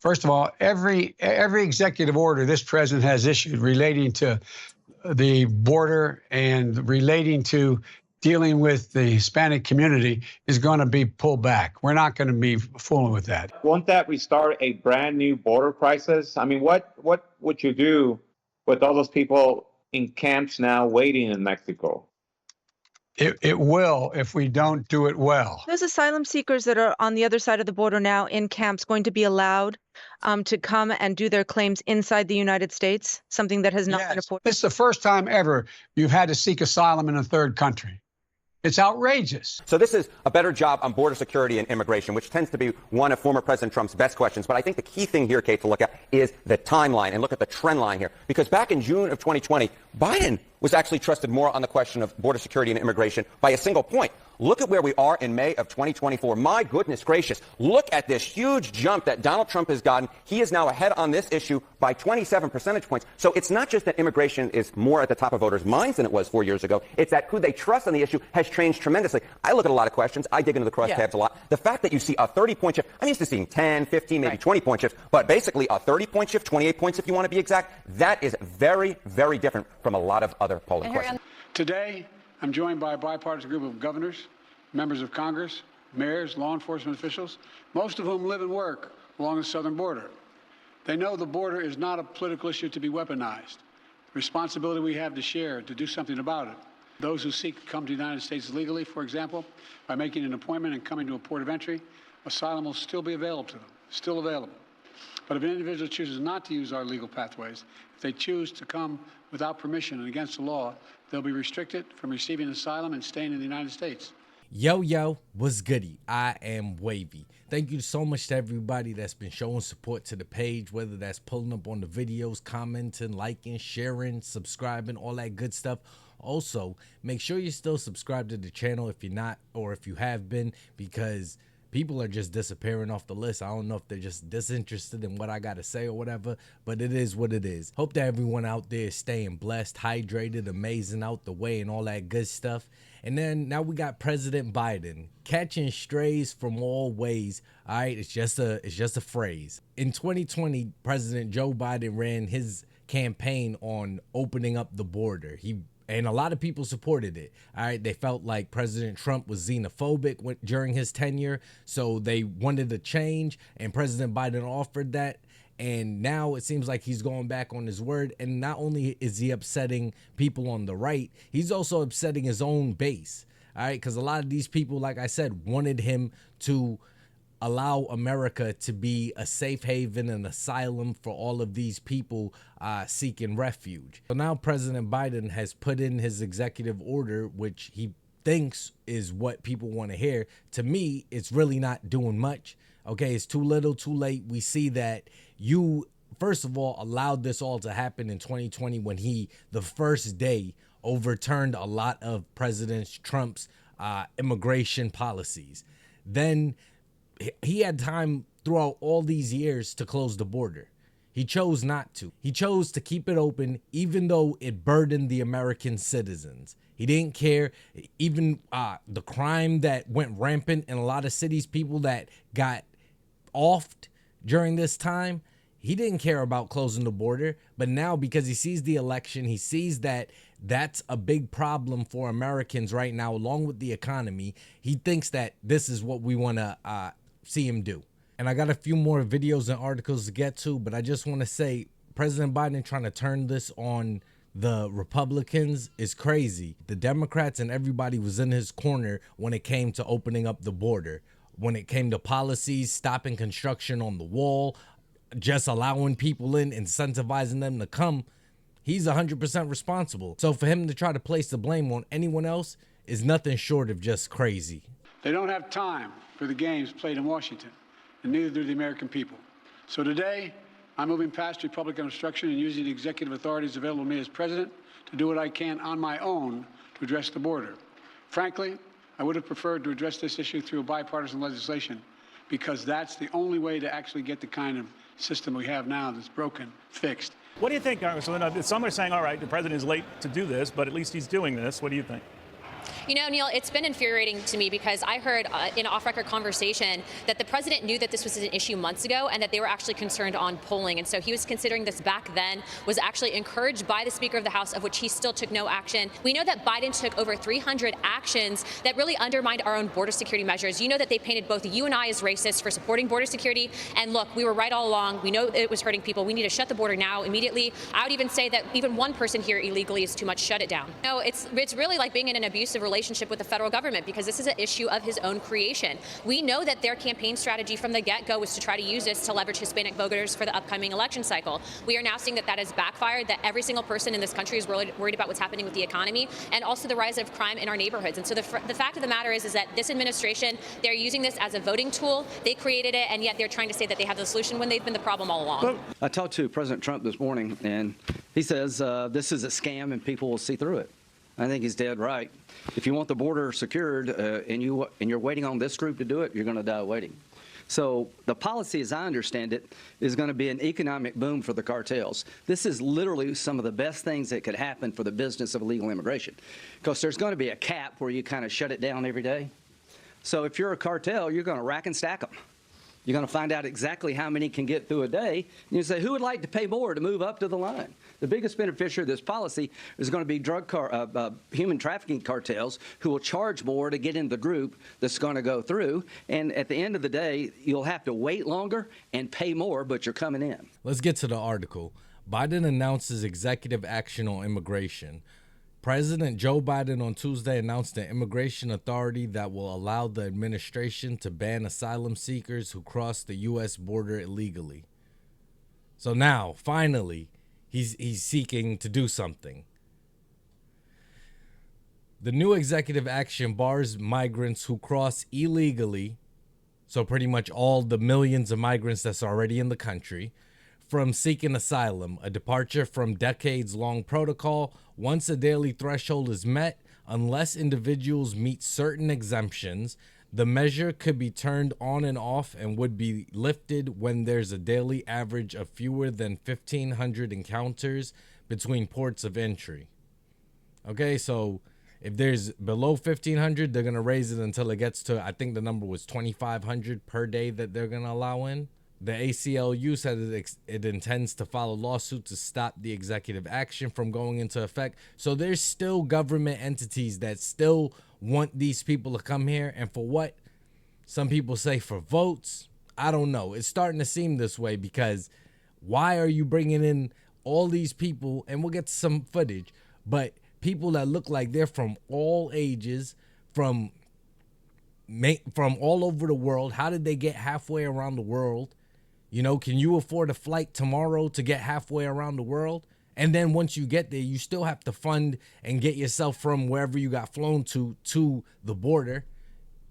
First of all, every executive order this president has issued relating to the border and relating to dealing with the Hispanic community is going to be pulled back. We're not going to be fooling with that. Won't that restart a brand new border crisis? I mean, what would you do with all those people in camps now waiting in Mexico? It will if we don't do it well. Those asylum seekers that are on the other side of the border now in camps going to be allowed to come and do their claims inside the United States, something that has not been afforded? This is the first time ever you've had to seek asylum in a third country. It's outrageous. So this is a better job on border security and immigration, which tends to be one of former President Trump's best questions. But I think the key thing here, Kate, to look at is the timeline and look at the trend line here. Because back in June of 2020, Biden was actually trusted more on the question of border security and immigration by a single point. Look at where we are in May of 2024. My goodness gracious. Look at this huge jump that Donald Trump has gotten. He is now ahead on this issue by 27 percentage points. So it's not just that immigration is more at the top of voters' minds than it was 4 years ago. It's that who they trust on the issue has changed tremendously. I look at a lot of questions. I dig into the crosstabs a lot. The fact that you see a 30-point shift, I'm used to seeing 10, 15, maybe 20-point shift, but basically a 30-point shift, 28 points if you want to be exact, that is very, very different from a lot of other polling questions. Today, I'm joined by a bipartisan group of governors, members of Congress, mayors, law enforcement officials, most of whom live and work along the southern border. They know the border is not a political issue to be weaponized. The responsibility we have to share to do something about it. Those who seek to come to the United States legally, for example, by making an appointment and coming to a port of entry, asylum will still be available to them, still available. But if an individual chooses not to use our legal pathways, if they choose to come without permission and against the law, they'll be restricted from receiving asylum and staying in the United States. Yo, what's goody? I am Wavy. Thank you so much to everybody that's been showing support to the page, whether that's pulling up on the videos, commenting, liking, sharing, subscribing, all that good stuff. Also, make sure you're still subscribed to the channel if you're not, or if you have been, because people are just disappearing off the list. I don't know if they're just disinterested in what I got to say or whatever, but it is what it is. Hope that everyone out there is staying blessed, hydrated, amazing, out the way, and all that good stuff. And then now we got President Biden catching strays from all ways. All right, it's just a phrase. In 2020, President Joe Biden ran his campaign on opening up the border. And a lot of people supported it. All right, they felt like President Trump was xenophobic during his tenure, so they wanted a change, and President Biden offered that. And now it seems like he's going back on his word. And not only is he upsetting people on the right, he's also upsetting his own base. All right, because a lot of these people, like I said, wanted him to allow America to be a safe haven and asylum for all of these people seeking refuge. So now President Biden has put in his executive order, which he thinks is what people want to hear. To me, it's really not doing much. Okay, it's too little, too late. We see that you, first of all, allowed this all to happen in 2020 when he, the first day, overturned a lot of President Trump's immigration policies. Then he had time throughout all these years to close the border. He chose not to. He chose to keep it open, even though it burdened the American citizens. He didn't care. Even the crime that went rampant in a lot of cities, people that got offed during this time, he didn't care about closing the border. But now, because he sees the election, he sees that that's a big problem for Americans right now, along with the economy. He thinks that this is what we want to see him do. And I got a few more videos and articles to get to, but I just want to say President Biden trying to turn this on the Republicans is crazy. The Democrats and everybody was in his corner when it came to opening up the border. When it came to policies, stopping construction on the wall, just allowing people in, incentivizing them to come, he's 100% responsible. So for him to try to place the blame on anyone else is nothing short of just crazy. They don't have time for the games played in Washington, and neither do the American people. So today, I'm moving past Republican obstruction and using the executive authorities available to me as president to do what I can on my own to address the border. Frankly, I would have preferred to address this issue through bipartisan legislation, because that's the only way to actually get the kind of system we have now that's broken, fixed. What do you think, Congressman? Some are saying, all right, the president is late to do this, but at least he's doing this. What do you think? You know, Neil, it's been infuriating to me because I heard in an off-record conversation that the president knew that this was an issue months ago and that they were actually concerned on polling. And so he was considering this back then, was actually encouraged by the Speaker of the House, of which he still took no action. We know that Biden took over 300 actions that really undermined our own border security measures. You know that they painted both you and I as racist for supporting border security. And look, we were right all along. We know it was hurting people. We need to shut the border now, immediately. I would even say that even one person here illegally is too much. Shut it down. No, it's really like being in an abusive relationship with the federal government, because this is an issue of his own creation. We know that their campaign strategy from the get-go was to try to use this to leverage Hispanic voters for the upcoming election cycle. We are now seeing that that has backfired, that every single person in this country is worried about what's happening with the economy and also the rise of crime in our neighborhoods. And so the fact of the matter is that this administration, they're using this as a voting tool. They created it, and yet they're trying to say that they have the solution when they've been the problem all along. Well, I talked to President Trump this morning, and he says this is a scam and people will see through it. I think he's dead right. If you want the border secured and you're waiting on this group to do it, you're going to die waiting. So the policy, as I understand it, is going to be an economic boom for the cartels. This is literally some of the best things that could happen for the business of illegal immigration, because there's going to be a cap where you kind of shut it down every day. So if you're a cartel, you're going to rack and stack them. You're going to find out exactly how many can get through a day. And you say, who would like to pay more to move up to the line? The biggest beneficiary of this policy is going to be human trafficking cartels who will charge more to get in the group that's going to go through. And at the end of the day, you'll have to wait longer and pay more, but you're coming in. Let's get to the article. Biden announces executive action on immigration. President Joe Biden on Tuesday announced an immigration authority that will allow the administration to ban asylum seekers who cross the U.S. border illegally. So now, finally, he's seeking to do something. The new executive action bars migrants who cross illegally, so pretty much all the millions of migrants that's already in the country, from seeking asylum, a departure from decades-long protocol. Once a daily threshold is met, unless individuals meet certain exemptions, the measure could be turned on and off and would be lifted when there's a daily average of fewer than 1,500 encounters between ports of entry. Okay, so if there's below 1,500, they're going to raise it until it gets to, I think the number was 2,500 per day that they're going to allow in. The ACLU said it intends to file a lawsuit to stop the executive action from going into effect. So there's still government entities that still want these people to come here. And for what? Some people say for votes. I don't know. It's starting to seem this way, because why are you bringing in all these people? And we'll get to some footage, but people that look like they're from all ages, from all over the world. How did they get halfway around the world? You know, can you afford a flight tomorrow to get halfway around the world? And then once you get there, you still have to fund and get yourself from wherever you got flown to the border.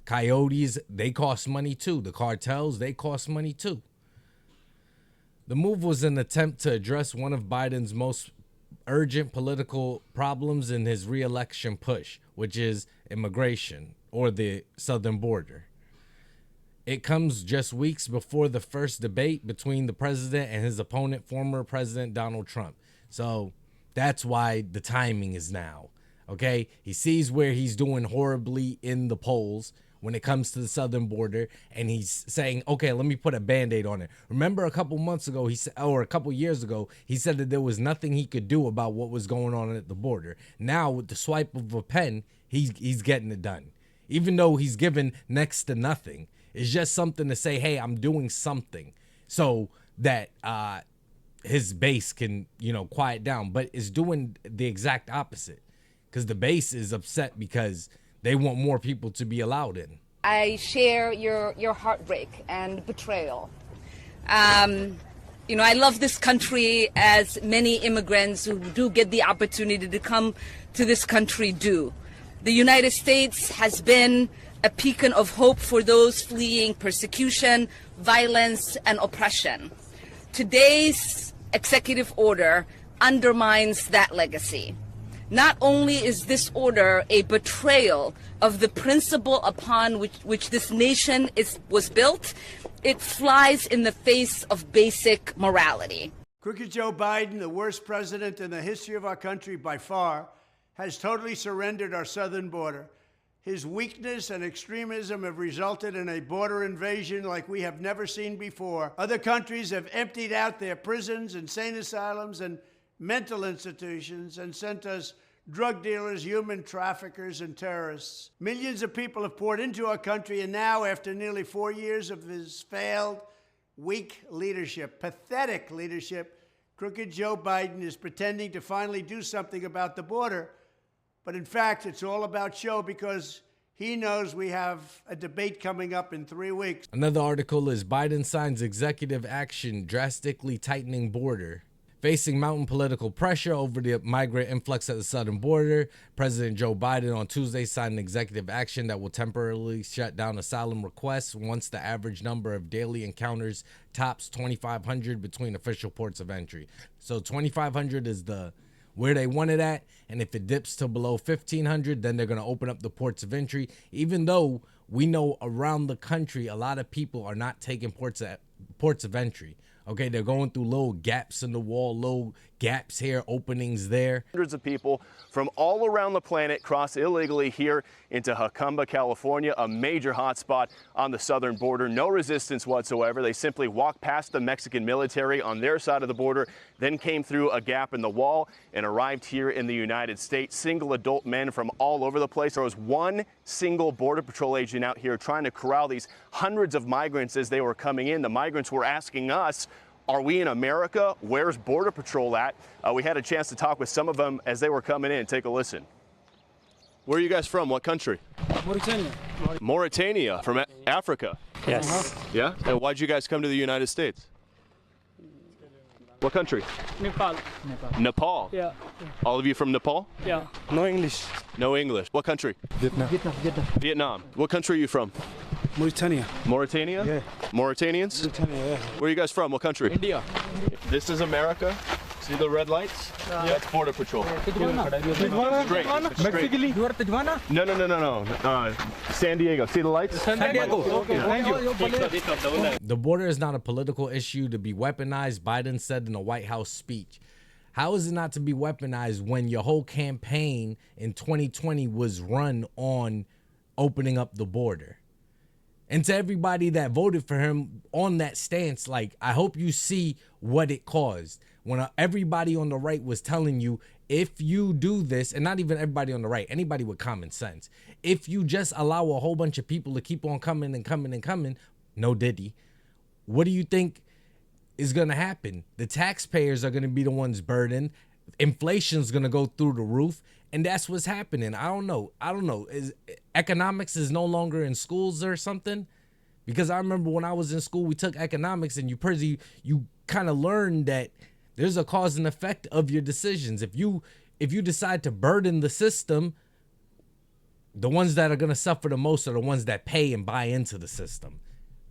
Coyotes, they cost money too. The cartels, they cost money too. The move was an attempt to address one of Biden's most urgent political problems in his re-election push, which is immigration, or the southern border. It comes just weeks before the first debate between the president and his opponent, former President Donald Trump. So that's why the timing is now, okay? He sees where he's doing horribly in the polls when it comes to the southern border, and he's saying, okay, let me put a Band-Aid on it. Remember a couple months ago, or a couple years ago, he said that there was nothing he could do about what was going on at the border. Now, with the swipe of a pen, he's getting it done. Even though he's given next to nothing. It's just something to say, hey, I'm doing something, so that his base can, quiet down. But it's doing the exact opposite, because the base is upset because they want more people to be allowed in. I share your heartbreak and betrayal. I love this country, as many immigrants who do get the opportunity to come to this country do. The United States has been a beacon of hope for those fleeing persecution, violence, and oppression. Today's executive order undermines that legacy. Not only is this order a betrayal of the principle upon which this nation was built, it flies in the face of basic morality. Crooked Joe Biden, the worst president in the history of our country by far, has totally surrendered our southern border. His weakness and extremism have resulted in a border invasion like we have never seen before. Other countries have emptied out their prisons, insane asylums, and mental institutions and sent us drug dealers, human traffickers, and terrorists. Millions of people have poured into our country, and now, after nearly 4 years of his failed, weak leadership, pathetic leadership, crooked Joe Biden is pretending to finally do something about the border. But in fact, it's all about show because he knows we have a debate coming up in 3 weeks. Another article is Biden signs executive action drastically tightening border. Facing mounting political pressure over the migrant influx at the southern border, President Joe Biden on Tuesday signed an executive action that will temporarily shut down asylum requests once the average number of daily encounters tops 2,500 between official ports of entry. So 2,500 is where they want it at, and if it dips to below 1,500, then they're going to open up the ports of entry, even though we know around the country a lot of people are not taking ports of entry. Okay, they're going through little gaps in the wall, little gaps here, openings there. Hundreds of people from all around the planet cross illegally here into Jacumba, California, a major hotspot on the southern border. No resistance whatsoever. They simply walked past the Mexican military on their side of the border, then came through a gap in the wall and arrived here in the United States. Single adult men from all over the place. There was one single Border Patrol agent out here trying to corral these hundreds of migrants as they were coming in. The migrants were asking us, are we in America? Where's Border Patrol at? We had a chance to talk with some of them as they were coming in. Take a listen. Where are you guys from? What country? Mauritania. Mauritania, from Africa? Yes. Yeah? And why'd you guys come to the United States? What country? Nepal. Nepal? Yeah. All of you from Nepal? Yeah. No English. No English. What country? Vietnam. Vietnam. What country are you from? Mauritania. Mauritania? Yeah. Mauritanians? Mauritania, yeah. Where are you guys from? What country? India. This is America. See the red lights? Yeah. That's Border Patrol. Straight. No. San Diego. See the lights? San Diego. Okay. Thank you. The border is not a political issue to be weaponized, Biden said in a White House speech. How is it not to be weaponized when your whole campaign in 2020 was run on opening up the border? And to everybody that voted for him on that stance, like, I hope you see what it caused. When everybody on the right was telling you, if you do this, and not even everybody on the right, anybody with common sense, if you just allow a whole bunch of people to keep on coming and coming and coming, no diddy, what do you think is going to happen? The taxpayers are going to be the ones burdened. Inflation's going to go through the roof. And that's what's happening. I don't know. Economics is no longer in schools or something? Because I remember when I was in school, we took economics, and you kind of learned that there's a cause and effect of your decisions. If you decide to burden the system, the ones that are going to suffer the most are the ones that pay and buy into the system,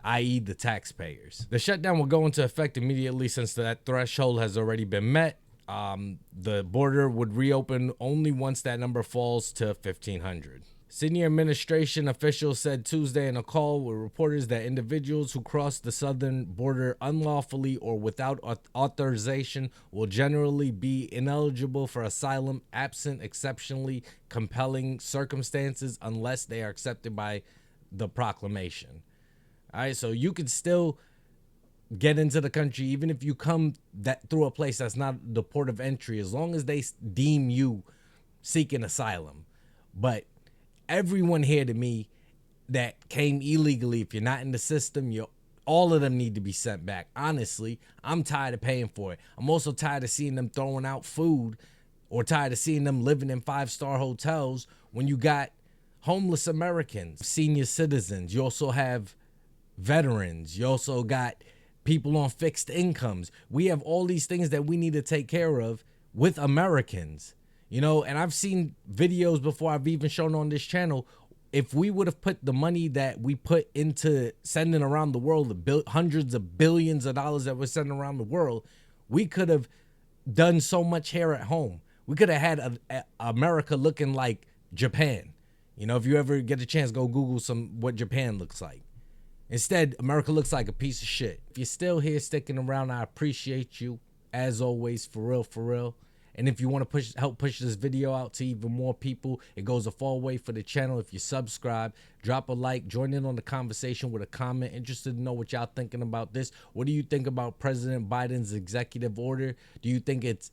i.e. the taxpayers. The shutdown will go into effect immediately since that threshold has already been met. The border would reopen only once that number falls to 1,500. Senior administration officials said Tuesday in a call with reporters that individuals who cross the southern border unlawfully or without authorization will generally be ineligible for asylum absent exceptionally compelling circumstances unless they are accepted by the proclamation. All right, so you could still get into the country even if you come through a place that's not the port of entry, as long as they deem you seeking asylum. But everyone here to me that came illegally, if you're not in the system, all of them need to be sent back. Honestly, I'm tired of paying for it. I'm also tired of seeing them throwing out food, or tired of seeing them living in 5-star hotels when you got homeless Americans, senior citizens. You also have veterans. You also got people on fixed incomes. We have all these things that we need to take care of with Americans, and I've seen videos before I've even shown on this channel. If we would have put the money that we put into sending around the world, the hundreds of billions of dollars that we're sending around the world, we could have done so much here at home. We could have had America looking like Japan. If you ever get a chance, go Google what Japan looks like. Instead, America looks like a piece of shit. If you're still here sticking around, I appreciate you. As always, for real, for real. And if you want to help push this video out to even more people, it goes a far way for the channel. If you subscribe, drop a like, join in on the conversation with a comment. Interested to know what y'all thinking about this. What do you think about President Biden's executive order? Do you think it's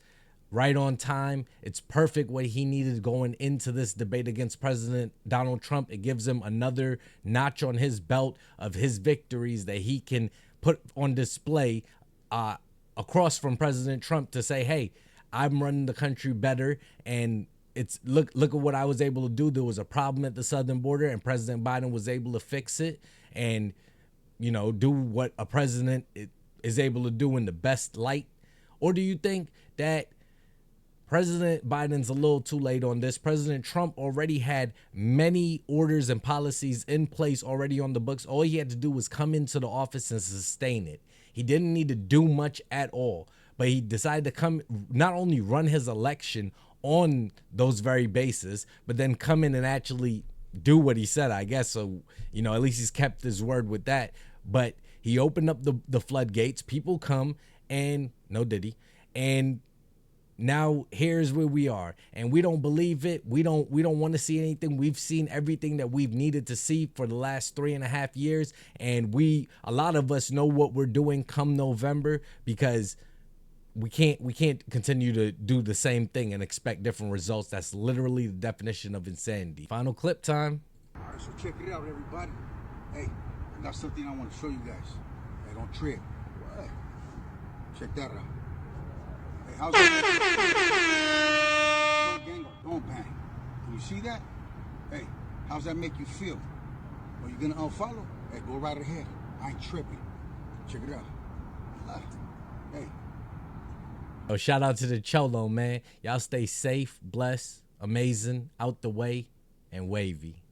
right on time? It's perfect what he needed going into this debate against President Donald Trump. It gives him another notch on his belt of his victories that he can put on display across from President Trump to say, hey, I'm running the country better, and it's look at what I was able to do. There was a problem at the southern border, and President Biden was able to fix it and, you know, do what a president is able to do in the best light? Or do you think that President Biden's a little too late on this? President Trump already had many orders and policies in place already on the books. All he had to do was come into the office and sustain it. He didn't need to do much at all, but he decided to come, not only run his election on those very bases, but then come in and actually do what he said, I guess. So, you know, at least he's kept his word with that. But he opened up the floodgates. People come and, no diddy, and now here's where we are, and we don't believe it. We don't want to see anything. We've seen everything that we've needed to see for the last 3.5 years, and a lot of us know what we're doing come November, because we can't continue to do the same thing and expect different results. That's literally the definition of insanity. Final clip time. All right, so check it out, everybody. Hey, I got something I want to show you guys. Hey, don't trip. What? Check that out. How's that? Don't bang. Can you see that? Hey, how's that make you feel? Are you gonna unfollow? Hey, go right ahead. I ain't tripping. Check it out. Hey. Oh, shout out to the Cholo, man. Y'all stay safe, blessed, amazing, out the way, and wavy.